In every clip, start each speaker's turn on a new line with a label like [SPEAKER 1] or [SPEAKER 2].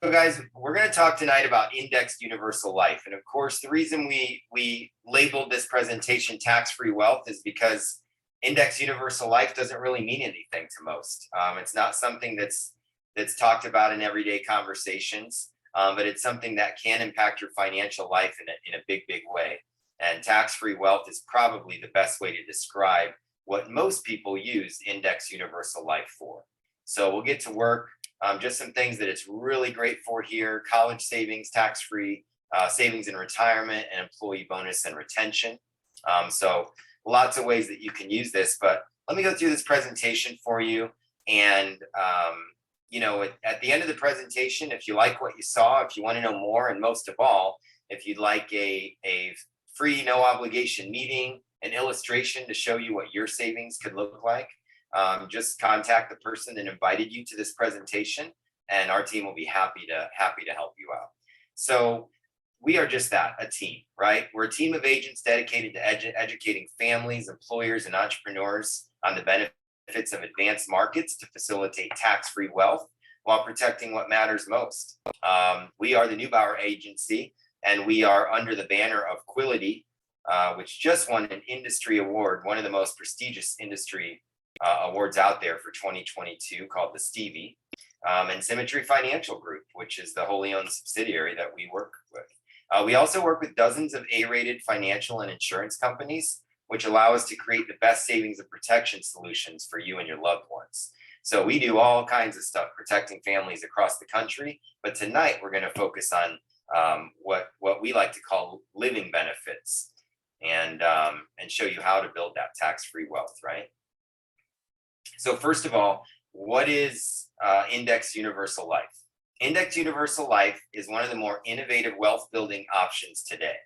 [SPEAKER 1] So guys, we're going to talk tonight about indexed universal life. And of course, the reason we labeled this presentation tax-free wealth is because indexed universal life doesn't really mean anything to most. It's not something that's talked about in everyday conversations, but it's something that can impact your financial life in a big way. And tax-free wealth is probably the best way to describe what most people use indexed universal life for. So we'll get to work. Just some things that it's really great for here: college savings, tax-free, savings in retirement, and employee bonus and retention. So lots of ways that you can use this, but let me go through this presentation for you. And, at the end of the presentation, if you like what you saw, if you want to know more, and most of all, if you'd like a free, no obligation meeting, an illustration to show you what your savings could look like, just contact the person that invited you to this presentation, and our team will be happy to help you out. So we are just that, a team, right? We're a team of agents dedicated to educating families, employers, and entrepreneurs on the benefits of advanced markets to facilitate tax-free wealth while protecting what matters most. We are the Newbauer Agency, and we are under the banner of Quility, which just won an industry award, one of the most prestigious industry awards out there for 2022, called the Stevie, and Symmetry Financial Group, which is the wholly owned subsidiary that we work with. We also work with dozens of A-rated financial and insurance companies, which allow us to create the best savings and protection solutions for you and your loved ones. So we do all kinds of stuff protecting families across the country, but tonight we're going to focus on what we like to call living benefits, and show you how to build that tax-free wealth, right? So first of all, what is indexed universal life? Indexed universal life is one of the more innovative wealth building options today.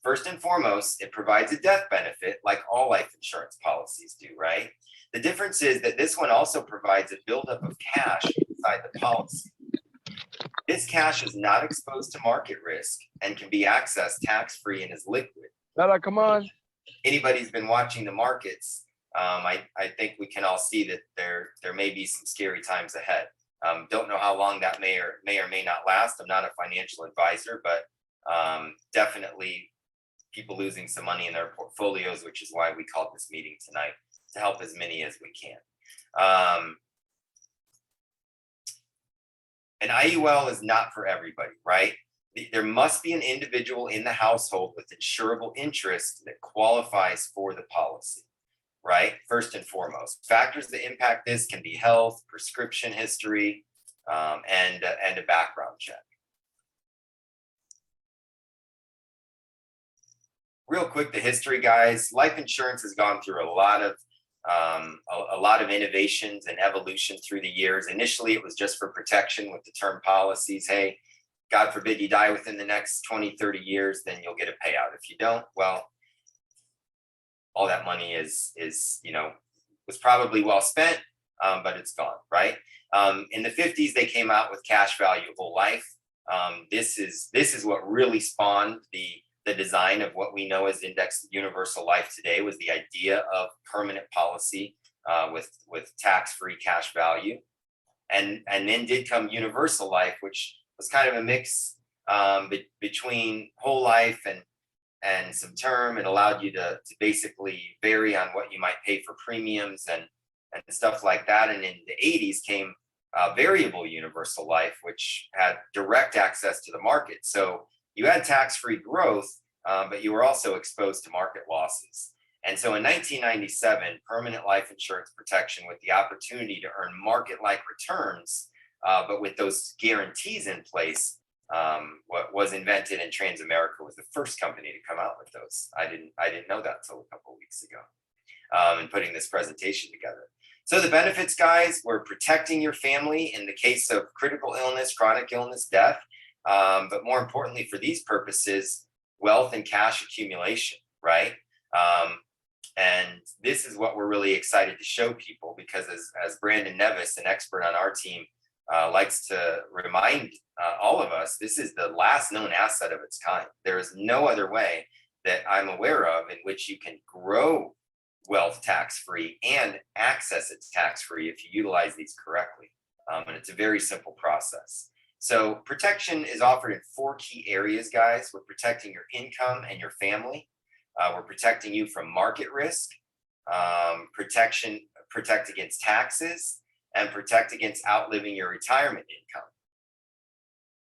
[SPEAKER 1] First and foremost, it provides a death benefit like all life insurance policies do, right? The difference is that this one also provides a buildup of cash inside the policy. This cash is not exposed to market risk and can be accessed tax-free and is liquid.
[SPEAKER 2] Come on.
[SPEAKER 1] Anybody's been watching the markets, I think we can all see that there may be some scary times ahead. Don't know how long that may or may not last. I'm not a financial advisor, but definitely people losing some money in their portfolios, which is why we called this meeting tonight, to help as many as we can. An IUL is not for everybody, right? There must be an individual in the household with insurable interest that qualifies for the policy, right? First and foremost, factors that impact this can be health, prescription history, and a background check. Real quick, the history, guys. Life insurance has gone through a lot of innovations and evolution through the years. Initially, it was just for protection with the term policies. Hey, God forbid you die within the next 20, 30 years, then you'll get a payout. If you don't, well, all that money was probably well spent, but it's gone, right? In the 50s, they came out with cash value whole life. This is what really spawned the design of what we know as indexed universal life today, was the idea of permanent policy with tax-free cash value. And then did come universal life, which was kind of a mix between whole life and some term. It allowed you to basically vary on what you might pay for premiums and stuff like that. And in the 80s came variable universal life, which had direct access to the market. So you had tax-free growth, but you were also exposed to market losses. And so in 1997, permanent life insurance protection with the opportunity to earn market-like returns, but with those guarantees in place, what was invented, and Transamerica was the first company to come out with those. I didn't know that until a couple of weeks ago, in putting this presentation together. So the benefits, guys, were protecting your family in the case of critical illness, chronic illness, death, but more importantly for these purposes, wealth and cash accumulation, right? And this is what we're really excited to show people, because as Brandon Nevis, an expert on our team, likes to remind all of us, this is the last known asset of its kind. There is no other way that I'm aware of in which you can grow wealth tax-free and access it tax-free if you utilize these correctly. And it's a very simple process. So protection is offered in 4 key areas, guys. We're protecting your income and your family. We're protecting you from market risk, protect against taxes, and protect against outliving your retirement income.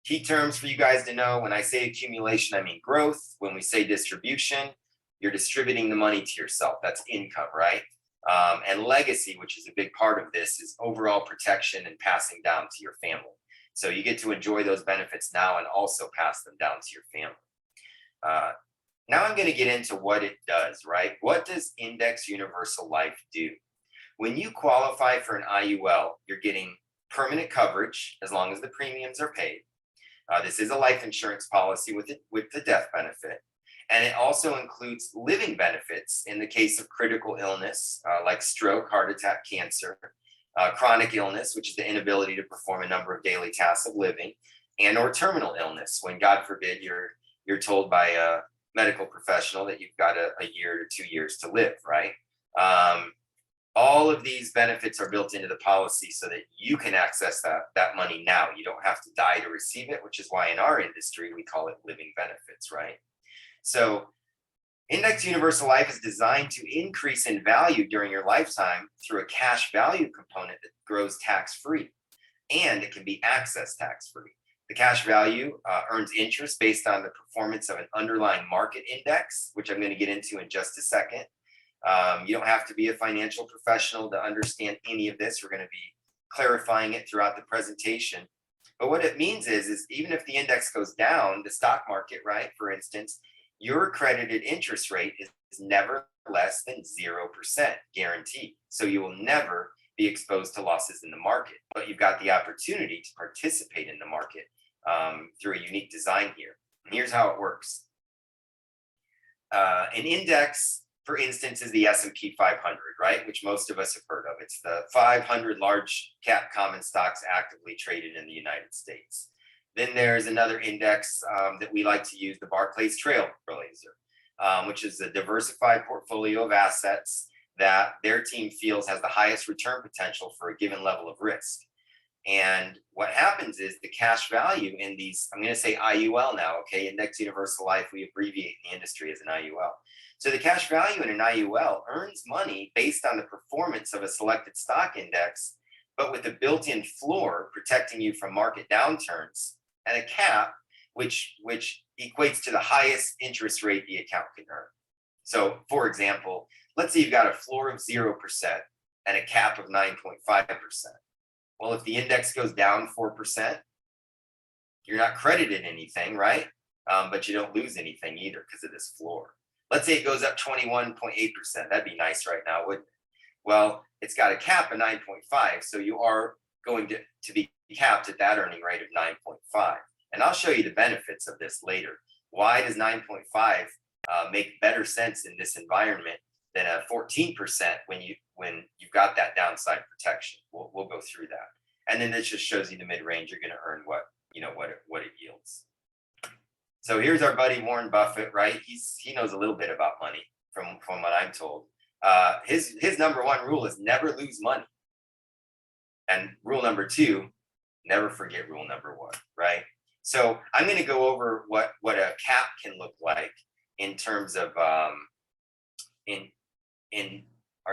[SPEAKER 1] Key terms for you guys to know: when I say accumulation, I mean growth. When we say distribution, you're distributing the money to yourself. That's income, right? And legacy, which is a big part of this, is overall protection and passing down to your family. So you get to enjoy those benefits now and also pass them down to your family. Now I'm going to get into what it does, right? What does Index Universal Life do? When you qualify for an IUL, you're getting permanent coverage as long as the premiums are paid. This is a life insurance policy with the death benefit. And it also includes living benefits in the case of critical illness, like stroke, heart attack, cancer, chronic illness, which is the inability to perform a number of daily tasks of living, and or terminal illness, when God forbid you're told by a medical professional that you've got a year to 2 years to live, right? All of these benefits are built into the policy so that you can access that money now. You don't have to die to receive it, which is why in our industry we call it living benefits, right? So Index Universal Life is designed to increase in value during your lifetime through a cash value component that grows tax-free, and it can be accessed tax-free. The cash value earns interest based on the performance of an underlying market index, which I'm going to get into in just a second. You don't have to be a financial professional to understand any of this. We're going to be clarifying it throughout the presentation. But what it means is even if the index goes down, the stock market, right, for instance, your accredited interest rate is never less than 0% guaranteed. So you will never be exposed to losses in the market, but you've got the opportunity to participate in the market through a unique design here. And here's how it works. An index, for instance, is the S&P 500, right? Which most of us have heard of. It's the 500 large cap common stocks actively traded in the United States. Then there's another index that we like to use, the Barclays Trailblazer, which is a diversified portfolio of assets that their team feels has the highest return potential for a given level of risk. And what happens is the cash value in these, I'm going to say IUL now, okay, Index Universal Life, we abbreviate in the industry as an IUL. So the cash value in an IUL earns money based on the performance of a selected stock index, but with a built-in floor protecting you from market downturns, and a cap which equates to the highest interest rate the account can earn. So for example, let's say you've got a floor of 0% and a cap of 9.5%. Well, if the index goes down 4%, you're not credited anything, right? But you don't lose anything either because of this floor. Let's say it goes up 21.8%. That'd be nice right now, wouldn't it? Well, it's got a cap of 9.5, so you are going to be capped at that earning rate of 9.5. And I'll show you the benefits of this later. Why does 9.5 make better sense in this environment than a 14% when you've got that downside protection? We'll go through that. And then this just shows you the mid-range. You're going to earn what it yields. So here's our buddy Warren Buffett, right? He knows a little bit about money from what I'm told. His number one rule is never lose money. And rule number 2, never forget rule number 1, right? So I'm going to go over what a cap can look like in terms of are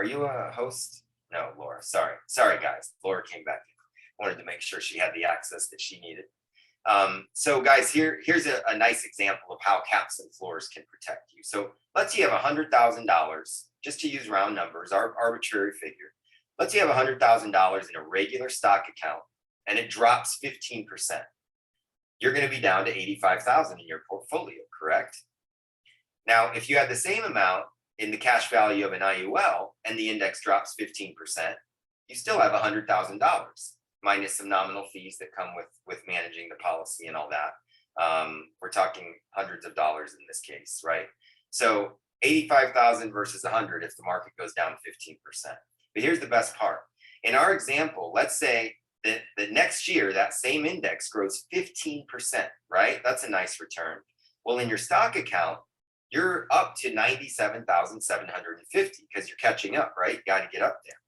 [SPEAKER 1] you a host? No, Laura. Sorry guys. Laura came back in. Wanted to make sure she had the access that she needed. So guys, here's a nice example of how caps and floors can protect you. So let's say you have $100,000, just to use round numbers, our arbitrary figure. Let's say you have $100,000 in a regular stock account and it drops 15%. You're going to be down to $85,000 in your portfolio, correct? Now, if you have the same amount in the cash value of an IUL and the index drops 15%, you still have $100,000 minus some nominal fees that come with managing the policy and all that. We're talking hundreds of dollars in this case, right? So 85,000 versus 100 if the market goes down 15%. But here's the best part. In our example, let's say that the next year, that same index grows 15%, right? That's a nice return. Well, in your stock account, you're up to 97,750 because you're catching up, right? You got to get up there.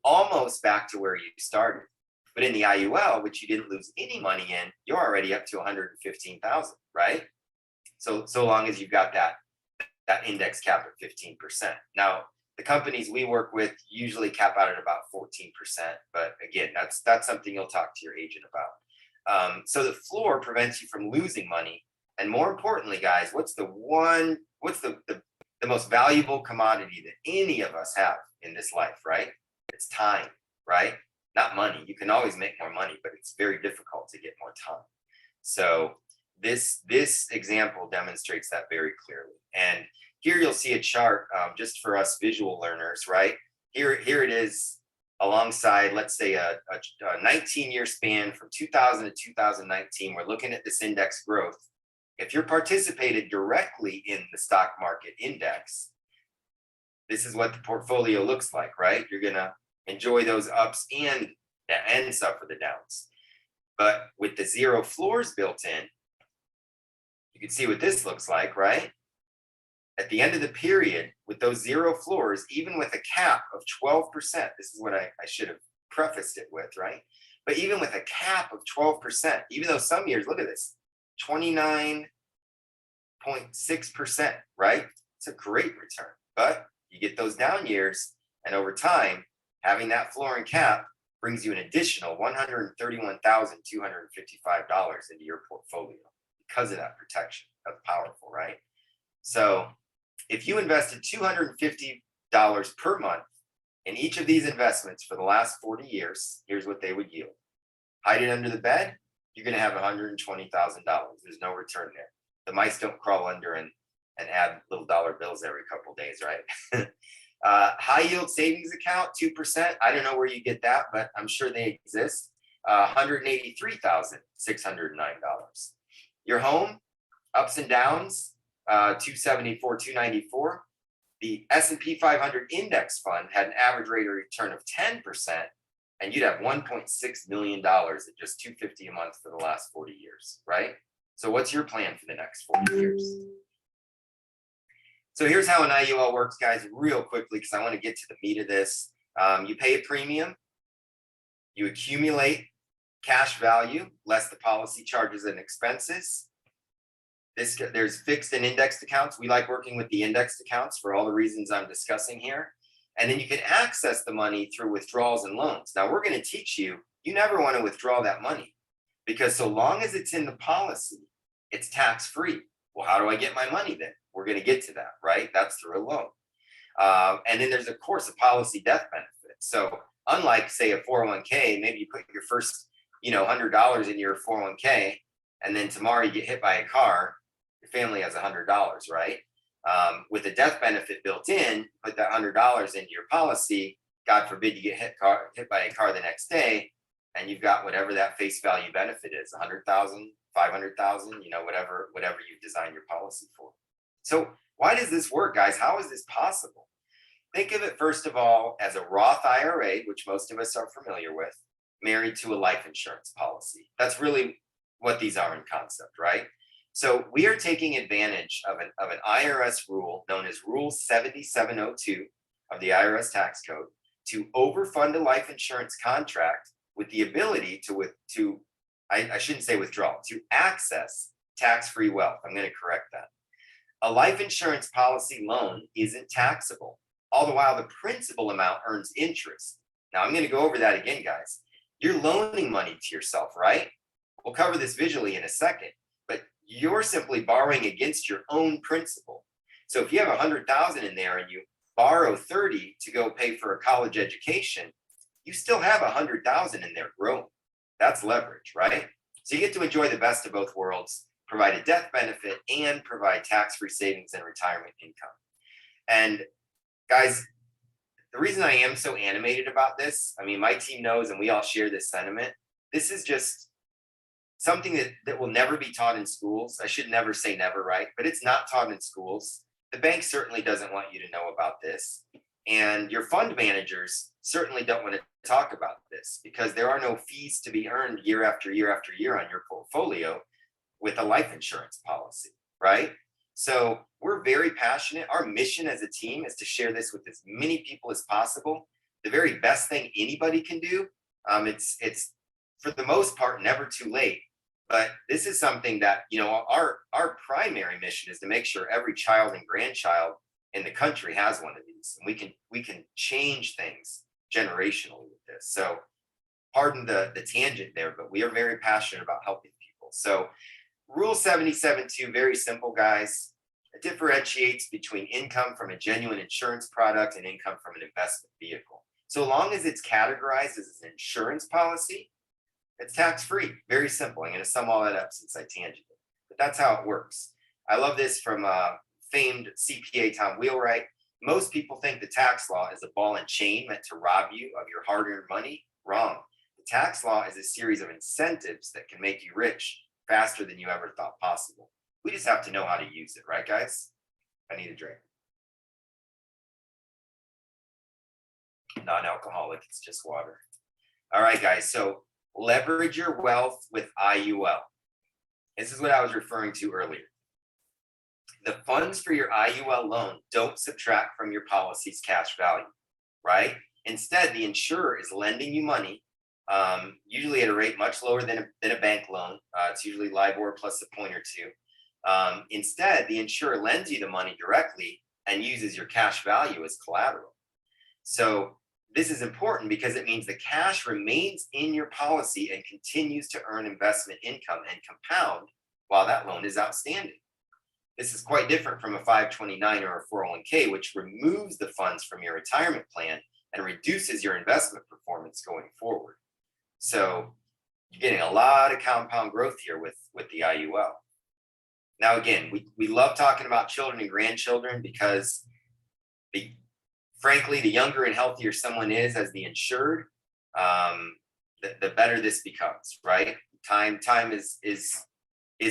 [SPEAKER 1] Almost back to where you started. But in the IUL, which you didn't lose any money in, you're already up to 115,000, right? So long as you've got that index cap at 15%. Now, the companies we work with usually cap out at about 14%, but again, that's something you'll talk to your agent about. So the floor prevents you from losing money, and more importantly, guys, what's the most valuable commodity that any of us have in this life, right? It's time, right? Not money. You can always make more money, but it's very difficult to get more time. So this example demonstrates that very clearly. And here you'll see a chart just for us visual learners, right? Here it is alongside, let's say, a 19-year span from 2000 to 2019. We're looking at this index growth. If you're participated directly in the stock market index, this is what the portfolio looks like, right? You're going to enjoy those ups and suffer the downs. But with the zero floors built in, you can see what this looks like, right? At the end of the period, with those zero floors, even with a cap of 12%, this is what I should have prefaced it with, right? But even with a cap of 12%, even though some years, look at this, 29.6%, right? It's a great return. But you get those down years, and over time, having that floor and cap brings you an additional $131,255 into your portfolio because of that protection. That's powerful, right? So if you invested $250 per month in each of these investments for the last 40 years, here's what they would yield. Hide it under the bed, you're going to have $120,000. There's no return there. The mice don't crawl under and add little dollar bills every couple of days, right? High yield savings account, 2%. I don't know where you get that, but I'm sure they exist. $183,609. Your home, ups and downs, 274, 294. The S&P 500 index fund had an average rate of return of 10%, and you'd have $1.6 million at just $250 a month for the last 40 years, right? So what's your plan for the next 40 years? So here's how an IUL works, guys, real quickly, because I want to get to the meat of this. You pay a premium, you accumulate cash value, less the policy charges and expenses. There's fixed and indexed accounts. We like working with the indexed accounts for all the reasons I'm discussing here. And then you can access the money through withdrawals and loans. Now, we're going to teach you, you never want to withdraw that money, because so long as it's in the policy, it's tax-free. Well, how do I get my money then? We're going to get to that, right? That's through a loan. And then there's, of course, a policy death benefit. So unlike, say, a 401k, maybe you put your first, $100 in your 401k, and then tomorrow you get hit by a car, your family has $100, right? With a death benefit built in, put that $100 into your policy. God forbid you get hit by a car the next day, and you've got whatever that face value benefit is, 100,000, 500,000, whatever you've designed your policy for. So why does this work, guys? How is this possible? Think of it, first of all, as a Roth IRA, which most of us are familiar with, married to a life insurance policy. That's really what these are in concept, right? So we are taking advantage of an IRS rule known as Rule 7702 of the IRS tax code to overfund a life insurance contract with the ability I shouldn't say withdraw, to access tax-free wealth. I'm going to correct that. A life insurance policy loan isn't taxable, all the while the principal amount earns interest. Now, I'm going to go over that again, guys. You're loaning money to yourself, right? We'll cover this visually in a second, but you're simply borrowing against your own principal. So if you have 100,000 in there and you borrow 30 to go pay for a college education, you still have 100,000 in there growing. That's leverage, right? So you get to enjoy the best of both worlds, provide a death benefit, and provide tax-free savings and retirement income. And guys, the reason I am so animated about this, my team knows, and we all share this sentiment. This is just something that will never be taught in schools. I should never say never, right? But it's not taught in schools. The bank certainly doesn't want you to know about this. And your fund managers certainly don't want to talk about this, because there are no fees to be earned year after year after year on your portfolio with a life insurance policy, right? So we're very passionate. Our mission as a team is to share this with as many people as possible. The very best thing anybody can do, it's for the most part, never too late. But this is something that, our primary mission is to make sure every child and grandchild in the country has one of these. And we can change things generationally with this. So pardon the tangent there, but we are very passionate about helping people. So Rule 77.2, very simple, guys. It differentiates between income from a genuine insurance product and income from an investment vehicle. So long as it's categorized as an insurance policy, it's tax-free. Very simple. I'm going to sum all that up since I tangented. But that's how it works. I love this from famed CPA Tom Wheelwright. Most people think the tax law is a ball and chain meant to rob you of your hard-earned money. Wrong. The tax law is a series of incentives that can make you rich faster than you ever thought possible. We just have to know how to use it, right, guys? I need a drink. Non-alcoholic, it's just water. All right, guys, so leverage your wealth with IUL. This is what I was referring to earlier. The funds for your IUL loan don't subtract from your policy's cash value, right? Instead, the insurer is lending you money, usually at a rate much lower than a bank loan. It's usually LIBOR plus a point or two. Instead, the insurer lends you the money directly and uses your cash value as collateral. So this is important because it means the cash remains in your policy and continues to earn investment income and compound while that loan is outstanding. This is quite different from a 529 or a 401k, which removes the funds from your retirement plan and reduces your investment performance going forward. So you're getting a lot of compound growth here with the IUL. Now, again, we love talking about children and grandchildren because frankly, the younger and healthier someone is as the insured, the better this becomes, right? Time is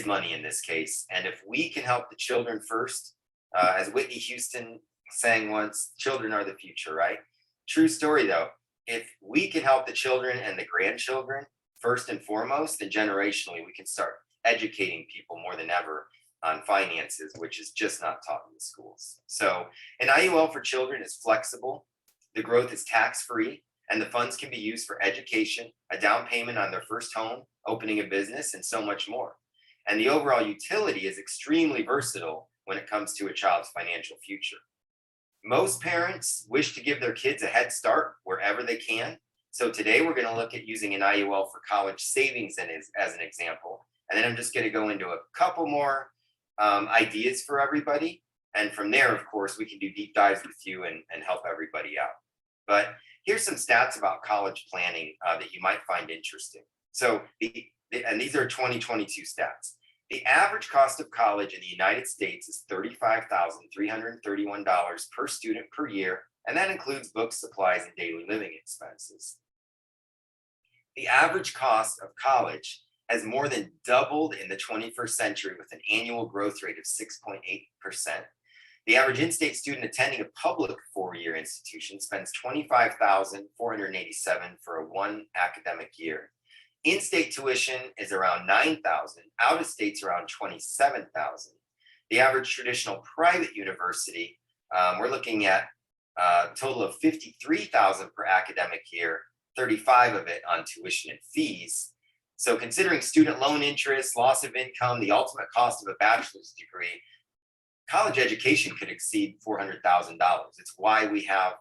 [SPEAKER 1] money in this case. And if we can help the children first, as Whitney Houston sang once, children are the future, right? True story though, if we can help the children and the grandchildren first and foremost, then generationally we can start educating people more than ever on finances, which is just not taught in the schools. So an IUL for children is flexible, the growth is tax-free, and the funds can be used for education, a down payment on their first home, opening a business, and so much more. And the overall utility is extremely versatile when it comes to a child's financial future. Most parents wish to give their kids a head start wherever they can. So today we're going to look at using an IUL for college savings as an example. And then I'm just going to go into a couple more ideas for everybody. And from there, of course, we can do deep dives with you and help everybody out. But here's some stats about college planning that you might find interesting. So, and these are 2022 stats. The average cost of college in the United States is $35,331 per student per year, and that includes books, supplies, and daily living expenses. The average cost of college has more than doubled in the 21st century with an annual growth rate of 6.8%. The average in-state student attending a public four-year institution spends $25,487 for a one academic year. In-state tuition is around $9,000, out-of-state's around $27,000. The average traditional private university, we're looking at a total of $53,000 per academic year, 35 of it on tuition and fees. So considering student loan interest, loss of income, the ultimate cost of a bachelor's degree, college education could exceed $400,000. It's why we have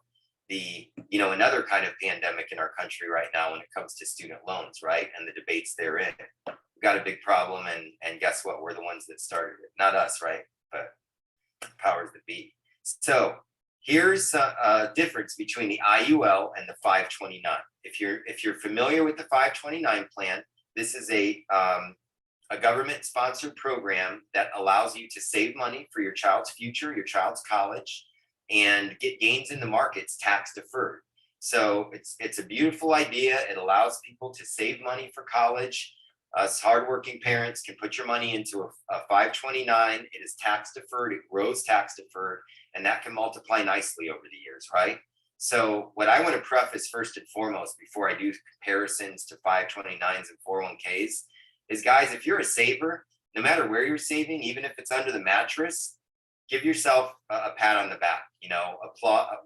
[SPEAKER 1] another kind of pandemic in our country right now when it comes to student loans, right? And the debates therein. We've got a big problem, and guess what? We're the ones that started it. Not us, right? But powers that be. So here's a difference between the IUL and the 529. If you're familiar with the 529 plan, this is a government-sponsored program that allows you to save money for your child's future, your child's college, and get gains in the markets tax deferred. So it's a beautiful idea. It allows people to save money for college. Us hardworking parents can put your money into a 529. It is tax deferred. It grows tax deferred, and that can multiply nicely over the years, right? So what I want to preface first and foremost before I do comparisons to 529s and 401ks is, guys, if you're a saver, no matter where you're saving, even if it's under the mattress, give yourself a pat on the back.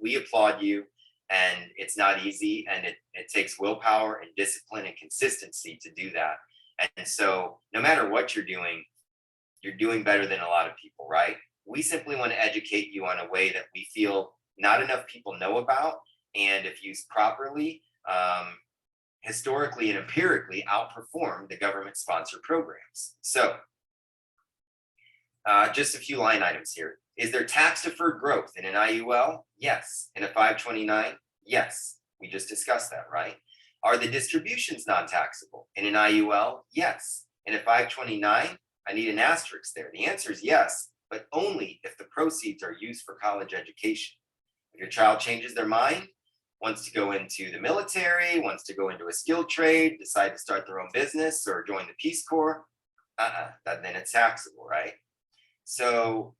[SPEAKER 1] We applaud you, and it's not easy, and it takes willpower and discipline and consistency to do that. And so no matter what you're doing better than a lot of people, right? We simply want to educate you on a way that we feel not enough people know about, and if used properly, historically and empirically outperform the government sponsored programs. So just a few line items here. Is there tax deferred growth in an IUL? Yes. In a 529? Yes. We just discussed that, right? Are the distributions non-taxable in an IUL? Yes. In a 529, I need an asterisk there. The answer is yes, but only if the proceeds are used for college education. If your child changes their mind, wants to go into the military, wants to go into a skilled trade, decide to start their own business or join the Peace Corps, then it's taxable, right? So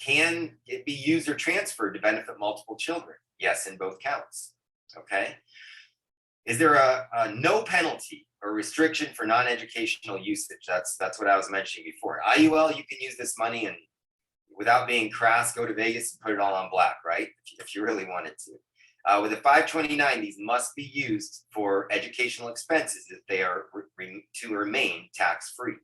[SPEAKER 1] can it be used or transferred to benefit multiple children? Yes, in both counts, okay? Is there a no penalty or restriction for non-educational usage? That's what I was mentioning before. IUL, you can use this money and without being crass, go to Vegas and put it all on black, right? If you really wanted to. With a 529, these must be used for educational expenses if they are to remain tax-free.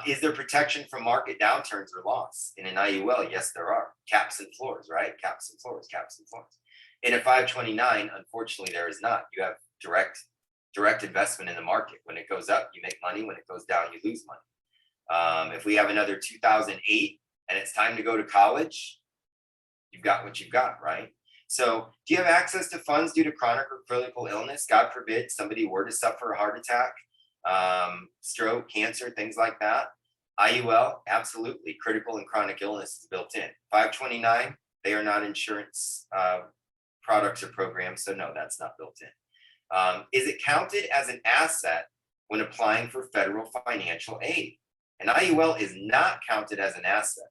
[SPEAKER 1] Is there protection from market downturns or loss? In an IUL, yes, there are. Caps and floors, right? Caps and floors, caps and floors. In a 529, unfortunately, there is not. You have direct investment in the market. When it goes up, you make money. When it goes down, you lose money. If we have another 2008 and it's time to go to college, you've got what you've got, right? So do you have access to funds due to chronic or critical illness? God forbid somebody were to suffer a heart attack, stroke, cancer, things like that. IUL, absolutely. Critical and chronic illness is built in. 529, they are not insurance products or programs, so no, that's not built in. Is it counted as an asset when applying for federal financial aid? An IUL is not counted as an asset.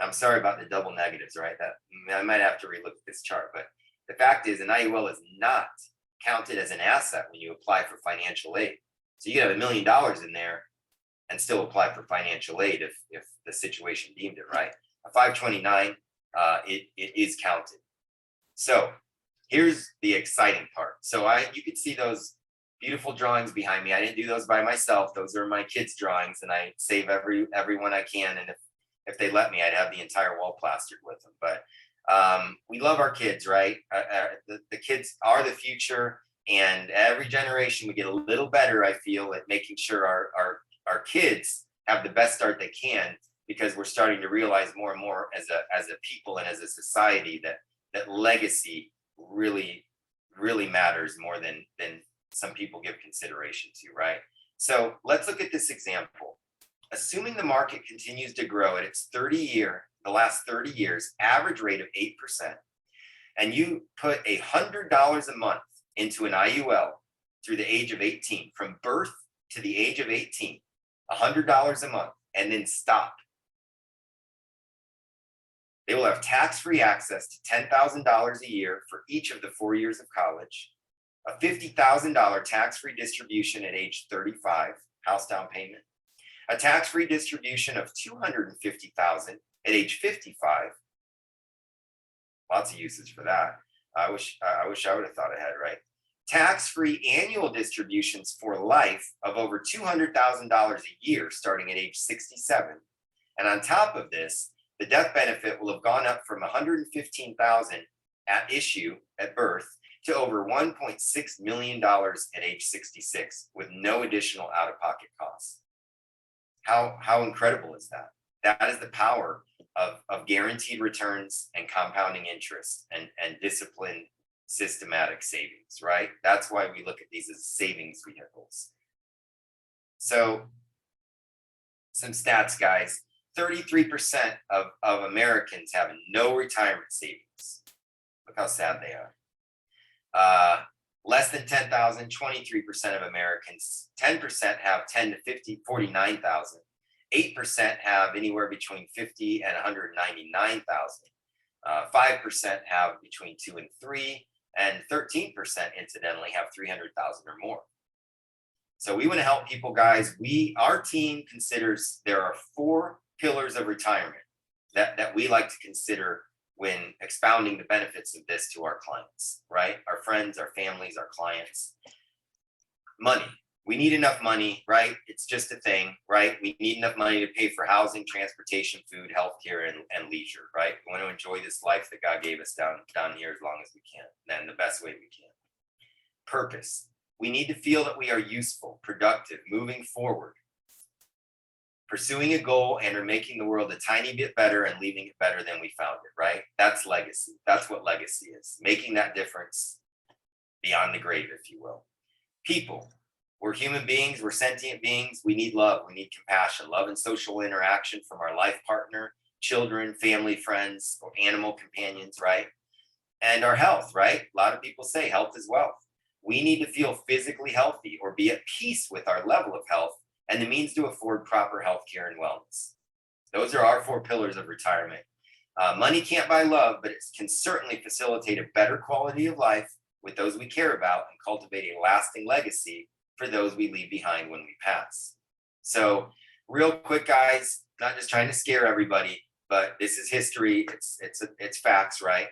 [SPEAKER 1] I'm sorry about the double negatives, right? That I might have to relook at this chart, but the fact is an IUL is not counted as an asset when you apply for financial aid. So you could have $1 million in there and still apply for financial aid if the situation deemed it, right? A 529, it is counted. So here's the exciting part. So you could see those beautiful drawings behind me. I didn't do those by myself. Those are my kids' drawings, and I save every one I can. And if they let me, I'd have the entire wall plastered with them. But we love our kids, right? The kids are the future, and every generation we get a little better, I feel, at making sure our kids have the best start they can, because we're starting to realize more and more as a people and as a society that legacy really matters more than some people give consideration to, right? So let's look at this example. Assuming the market continues to grow at its the last 30 years, average rate of 8%, and you put $100 a month into an IUL through the age of 18, from birth to the age of 18, $100 a month, and then stop. They will have tax-free access to $10,000 a year for each of the 4 years of college, a $50,000 tax-free distribution at age 35, house down payment, a tax-free distribution of $250,000 at age 55. Lots of uses for that. I wish I would have thought ahead, right? Tax-free annual distributions for life of over $200,000 a year starting at age 67. And on top of this, the death benefit will have gone up from $115,000 at issue at birth to over $1.6 million at age 66 with no additional out-of-pocket costs. How incredible is that? That is the power of guaranteed returns and compounding interest and disciplined systematic savings, right? That's why we look at these as savings vehicles. So some stats, guys. 33% of Americans have no retirement savings. Look how sad they are. Less than 10,000, 23% of Americans. 10% have 10 to 50, 49,000. 8% have anywhere between 50 and 199,000. 5% have between 2 and 3, and 13% incidentally have 300,000 or more. So we want to help people, guys. Our team considers there are 4 pillars of retirement that we like to consider when expounding the benefits of this to our clients, right? Our friends, our families, our clients. Money. We need enough money, right? It's just a thing, right? We need enough money to pay for housing, transportation, food, healthcare, and leisure, right? We want to enjoy this life that God gave us down here as long as we can, and the best way we can. Purpose. We need to feel that we are useful, productive, moving forward, pursuing a goal, and are making the world a tiny bit better and leaving it better than we found it, right? That's legacy. That's what legacy is. Making that difference beyond the grave, if you will. People. We're human beings. We're sentient beings. We need love. We need compassion, love and social interaction from our life partner, children, family, friends, or animal companions, right? And our health, right? A lot of people say health is wealth. We need to feel physically healthy or be at peace with our level of health and the means to afford proper health care and wellness. Those are our 4 pillars of retirement. Money can't buy love, but it can certainly facilitate a better quality of life with those we care about and cultivate a lasting legacy for those we leave behind when we pass. So real quick, guys, not just trying to scare everybody, but this is history. It's facts, right?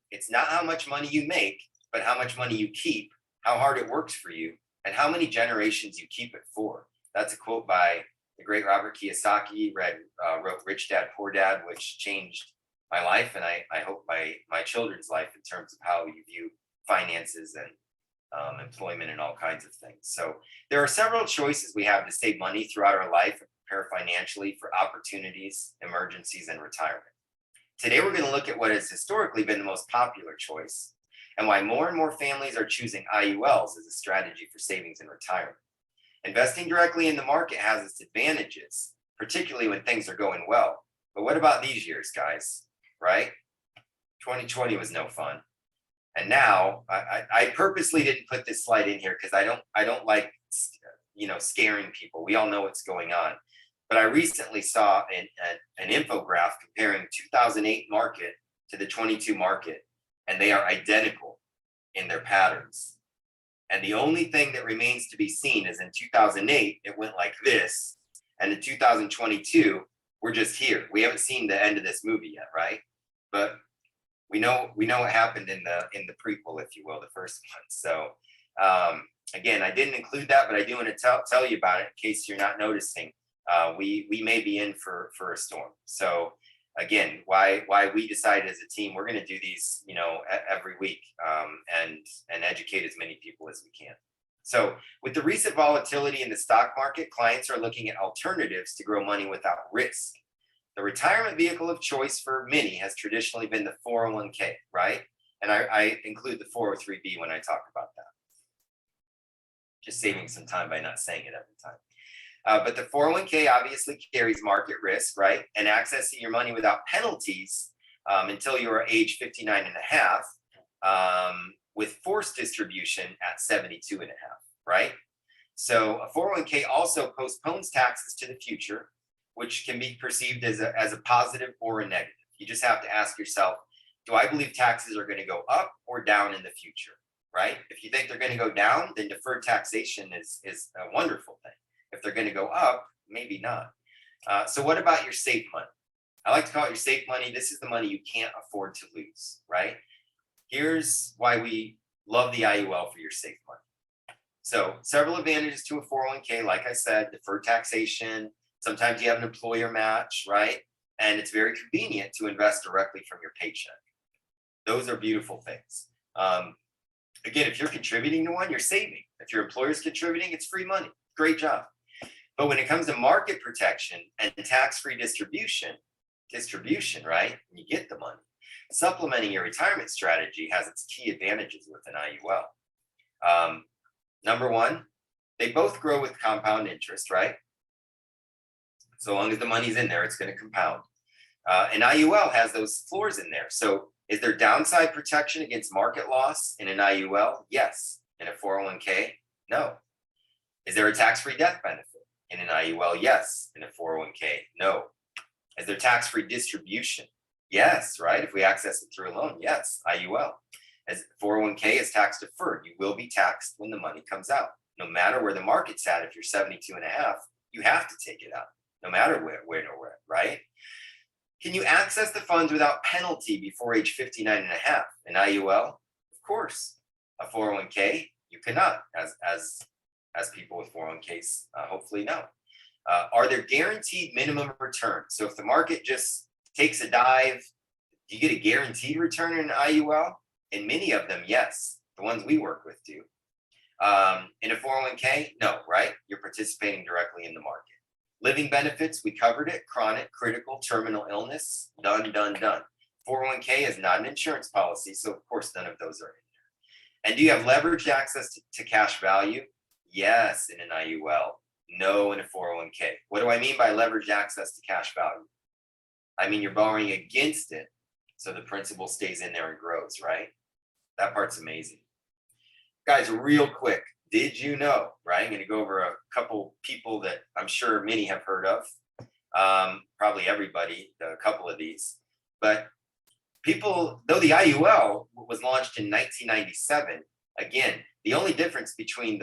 [SPEAKER 1] It's not how much money you make, but how much money you keep, how hard it works for you, and how many generations you keep it for. That's a quote by the great Robert Kiyosaki, wrote Rich Dad, Poor Dad, which changed my life, and I hope my children's life in terms of how you view finances and employment and all kinds of things. So there are several choices we have to save money throughout our life and prepare financially for opportunities, emergencies, and retirement. Today, we're going to look at what has historically been the most popular choice and why more and more families are choosing IULs as a strategy for savings and retirement. Investing directly in the market has its advantages, particularly when things are going well. But what about these years, guys, right? 2020 was no fun. And now I purposely didn't put this slide in here because I don't like, scaring people. We all know what's going on. But I recently saw an infographic comparing 2008 market to the 22 market, and they are identical in their patterns. And the only thing that remains to be seen is in 2008, it went like this. And in 2022, we're just here. We haven't seen the end of this movie yet, right? But we know what happened in the prequel, if you will, the first one. So again, I didn't include that, but I do want to tell you about it in case you're not noticing. We may be in for a storm. So again, why we decided as a team we're going to do these, every week and educate as many people as we can. So with the recent volatility in the stock market, clients are looking at alternatives to grow money without risk. The retirement vehicle of choice for many has traditionally been the 401k, right? And I include the 403b when I talk about that. Just saving some time by not saying it every time. But the 401k obviously carries market risk, right? And accessing your money without penalties until you are age 59 and a half with forced distribution at 72 and a half, right? So a 401k also postpones taxes to the future, which can be perceived as a positive or a negative. You just have to ask yourself, do I believe taxes are going to go up or down in the future, right? If you think they're going to go down, then deferred taxation is a wonderful thing. If they're going to go up, maybe not. So what about your safe money? I like to call it your safe money. This is the money you can't afford to lose, right? Here's why we love the IUL for your safe money. So several advantages to a 401k, like I said, deferred taxation. Sometimes you have an employer match, right? And it's very convenient to invest directly from your paycheck. Those are beautiful things. Again, if you're contributing to one, you're saving. If your employer's contributing, it's free money. Great job. But when it comes to market protection and tax-free distribution, right? And you get the money. Supplementing your retirement strategy has its key advantages with an IUL. Number one, they both grow with compound interest, right? So long as the money's in there, it's going to compound. An IUL has those floors in there. So is there downside protection against market loss in an IUL? Yes. In a 401k? No. Is there a tax-free death benefit in an IUL? Yes. In a 401k? No. Is there tax-free distribution? Yes, right? If we access it through a loan, yes, IUL. As 401k is tax deferred. You will be taxed when the money comes out. No matter where the market's at, if you're 72 and a half, you have to take it out. No matter where, right? Can you access the funds without penalty before age 59 and a half? An IUL? Of course. A 401k? You cannot, as people with 401ks hopefully know. Are there guaranteed minimum returns? So if the market just takes a dive, do you get a guaranteed return in an IUL? In many of them, yes. The ones we work with do. In a 401k, no, right? You're participating directly in the market. Living benefits, we covered it. Chronic, critical, terminal illness, done. 401k is not an insurance policy, so of course none of those are in there. And do you have leveraged access to cash value? Yes, in an IUL. No, in a 401k. What do I mean by leveraged access to cash value? I mean you're borrowing against it, so the principal stays in there and grows, right? That part's amazing. Guys, real quick, did you know, right? I'm going to go over a couple people that I'm sure many have heard of. Probably everybody, a couple of these. But people, though the IUL was launched in 1997, again, the only difference between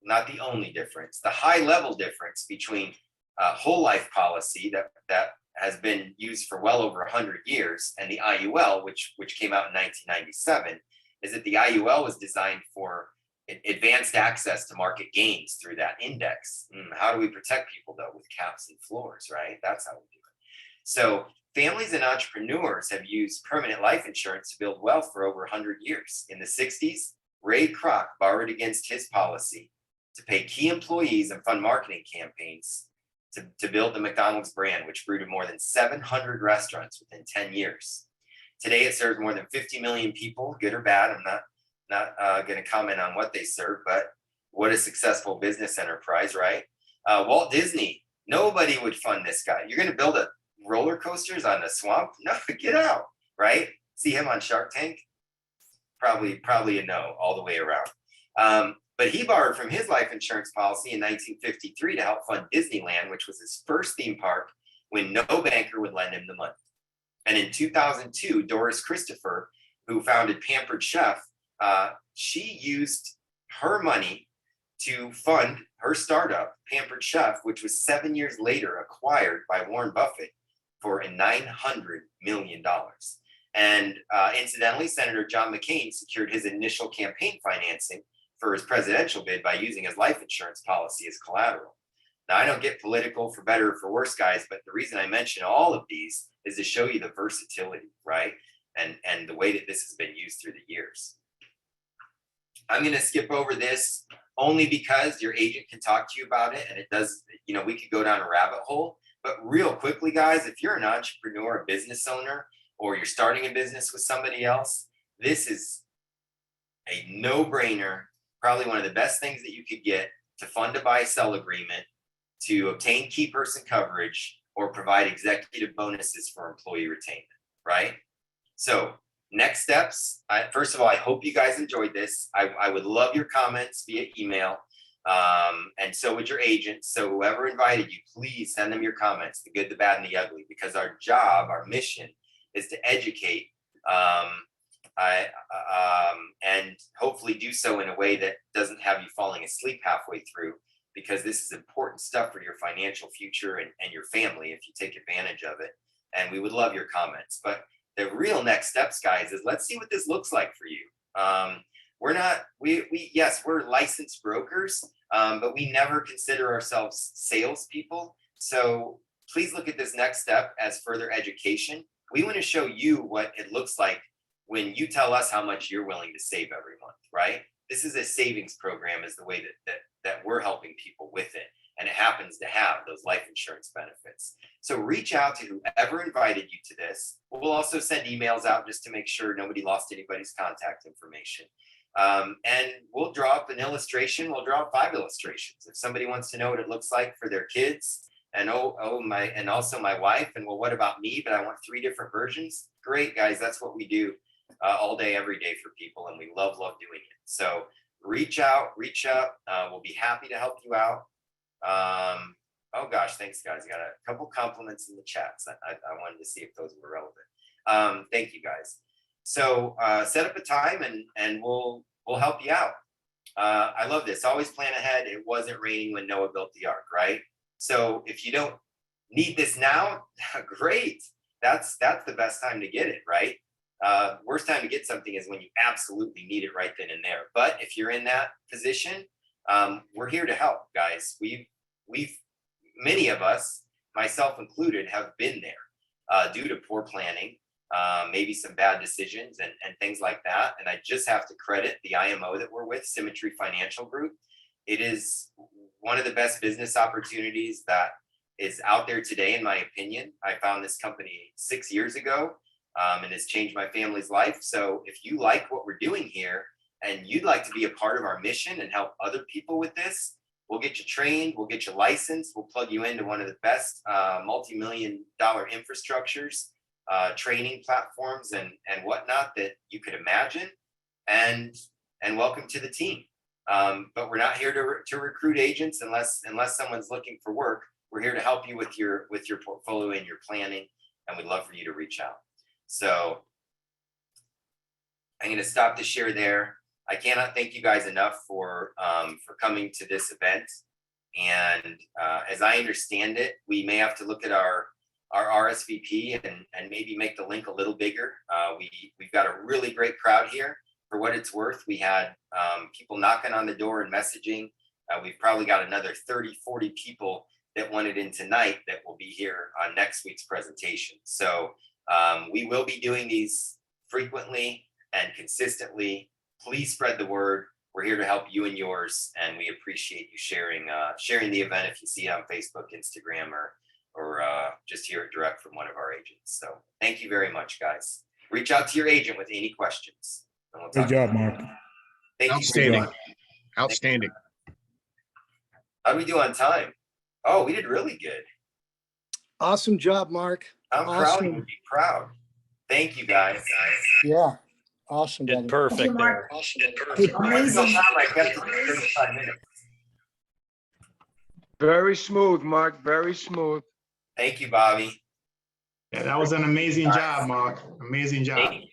[SPEAKER 1] not the only difference, the high level difference between whole life policy that has been used for well over 100 years and the IUL, which came out in 1997, is that the IUL was designed for advanced access to market gains through that index. How do we protect people though? With caps and floors, right? That's how we do it. So families and entrepreneurs have used permanent life insurance to build wealth for over 100 years. In the 60s, Ray Kroc borrowed against his policy to pay key employees and fund marketing campaigns to build the McDonald's brand, which grew to more than 700 restaurants within 10 years. Today, it serves more than 50 million people, good or bad. I'm not going to comment on what they serve, but what a successful business enterprise, right? Walt Disney, nobody would fund this guy. You're going to build roller coasters on the swamp? No, get out, right? See him on Shark Tank? Probably a no all the way around. But he borrowed from his life insurance policy in 1953 to help fund Disneyland, which was his first theme park when no banker would lend him the money. And in 2002, Doris Christopher, who founded Pampered Chef, she used her money to fund her startup, Pampered Chef, which was 7 years later acquired by Warren Buffett for $900 million. And incidentally, Senator John McCain secured his initial campaign financing for his presidential bid by using his life insurance policy as collateral. Now, I don't get political for better or for worse, guys, but the reason I mention all of these is to show you the versatility, right? And the way that this has been used through the years. I'm going to skip over this only because your agent can talk to you about it, and it does, we could go down a rabbit hole. But real quickly, guys, if you're an entrepreneur, a business owner, or you're starting a business with somebody else, this is a no-brainer, probably one of the best things that you could get to fund a buy-sell agreement, to obtain key person coverage, or provide executive bonuses for employee retainment, right? So next steps, first of all, I hope you guys enjoyed this. I would love your comments via email, and so would your agent. So whoever invited you, please send them your comments, the good, the bad, and the ugly, because our job, our mission is to educate and hopefully do so in a way that doesn't have you falling asleep halfway through, because this is important stuff for your financial future and your family if you take advantage of it. And we would love your comments. But the real next steps, guys, is let's see what this looks like for you. We're licensed brokers, but we never consider ourselves salespeople. So please look at this next step as further education. We want to show you what it looks like when you tell us how much you're willing to save every month, right? This is a savings program, is the way that we're helping people with it. And it happens to have those life insurance benefits. So reach out to whoever invited you to this. We'll also send emails out just to make sure nobody lost anybody's contact information. And we'll draw up an illustration. We'll draw up 5 illustrations. If somebody wants to know what it looks like for their kids, and also my wife, and well, what about me? But I want 3 different versions. Great, guys. That's what we do all day, every day for people, and we love doing it. So reach out, reach up. We'll be happy to help you out. Oh gosh, thanks, guys. I got a couple compliments in the chats. I wanted to see if those were relevant. Thank you, guys. So set up a time and we'll help you out. I love this. Always plan ahead. It wasn't raining when Noah built the ark, right? So if you don't need this now, great. that's the best time to get it, right? Worst time to get something is when you absolutely need it right then and there. But if you're in that position, we're here to help, guys. We've many of us, myself included, have been there due to poor planning, maybe some bad decisions and things like that. And I just have to credit the IMO that we're with, Symmetry Financial Group. It is one of the best business opportunities that is out there today, in my opinion. I found this company 6 years ago, and has changed my family's life. So if you like what we're doing here and you'd like to be a part of our mission and help other people with this, we'll get you trained, we'll get you licensed, we'll plug you into one of the best multi-million-dollar infrastructures, training platforms and whatnot that you could imagine. And welcome to the team. But we're not here to recruit agents unless someone's looking for work. We're here to help you with your portfolio and your planning, and we'd love for you to reach out. So I'm going to stop the share there. I cannot thank you guys enough for coming to this event. And as I understand it, we may have to look at our RSVP and maybe make the link a little bigger. We've got a really great crowd here. For what it's worth, we had people knocking on the door and messaging. We've probably got another 30, 40 people that wanted in tonight that will be here on next week's presentation. So we will be doing these frequently and consistently. Please spread the word. We're here to help you and yours, and we appreciate you sharing the event if you see it on Facebook, Instagram, or just hear it direct from one of our agents. So thank you very much, guys. Reach out to your agent with any questions. We'll
[SPEAKER 2] Good job, Mark.
[SPEAKER 3] Outstanding. Outstanding.
[SPEAKER 1] How do we do on time? Oh, we did really good.
[SPEAKER 4] Awesome job, Mark.
[SPEAKER 1] I'm proud of you. Be proud. Thank you, guys.
[SPEAKER 4] Yeah. Awesome.
[SPEAKER 5] Did perfect there.
[SPEAKER 1] Amazing. I kept it to 35 minutes.
[SPEAKER 6] Very smooth, Mark. Very smooth.
[SPEAKER 1] Thank you, Bobby.
[SPEAKER 2] Yeah, that was an amazing job, Mark. Amazing job.
[SPEAKER 1] Thank you.